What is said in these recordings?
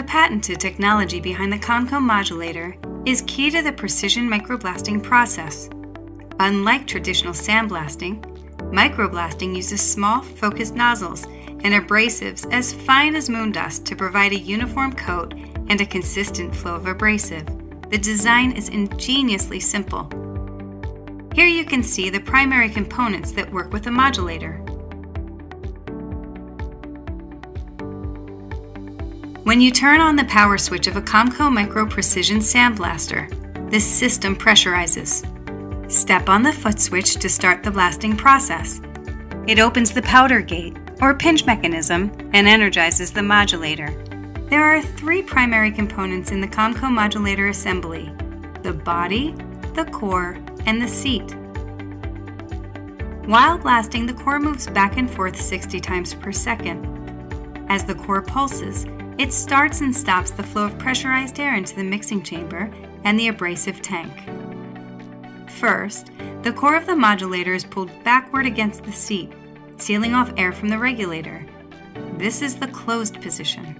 The patented technology behind the Comco Modulator is key to the precision microblasting process. Unlike traditional sandblasting, microblasting uses small, focused nozzles and abrasives as fine as moon dust to provide a uniform coat and a consistent flow of abrasive. The design is ingeniously simple. Here you can see the primary components that work with a modulator. When you turn on the power switch of a Comco Micro Precision Sandblaster, this system pressurizes. Step on the foot switch to start the blasting process. It opens the powder gate, or pinch mechanism, and energizes the modulator. There are 3 primary components in the Comco Modulator assembly: the body, the core, and the seat. While blasting, the core moves back and forth 60 times per second. As the core pulses, it starts and stops the flow of pressurized air into the mixing chamber and the abrasive tank. First, the core of the modulator is pulled backward against the seat, sealing off air from the regulator. This is the closed position.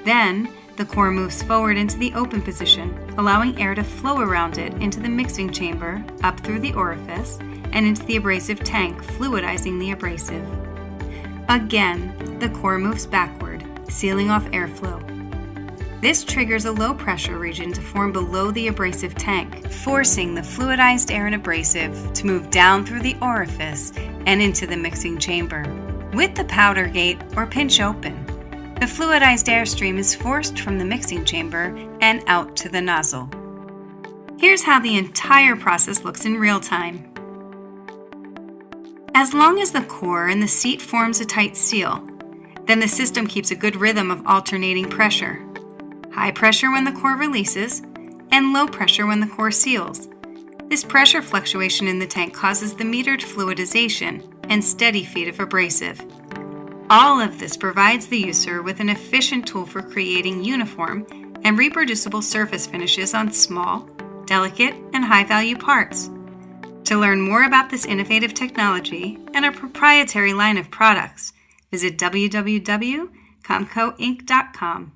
Then, the core moves forward into the open position, allowing air to flow around it into the mixing chamber, up through the orifice, and into the abrasive tank, fluidizing the abrasive. Again, the core moves backward, sealing off airflow. This triggers a low-pressure region to form below the abrasive tank, forcing the fluidized air and abrasive to move down through the orifice and into the mixing chamber. With the powder gate or pinch open, the fluidized airstream is forced from the mixing chamber and out to the nozzle. Here's how the entire process looks in real time. As long as the core and the seat forms a tight seal, then the system keeps a good rhythm of alternating pressure. High pressure when the core releases, and low pressure when the core seals. This pressure fluctuation in the tank causes the metered fluidization and steady feed of abrasive. All of this provides the user with an efficient tool for creating uniform and reproducible surface finishes on small, delicate, and high-value parts. To learn more about this innovative technology and our proprietary line of products, visit www.comcoinc.com.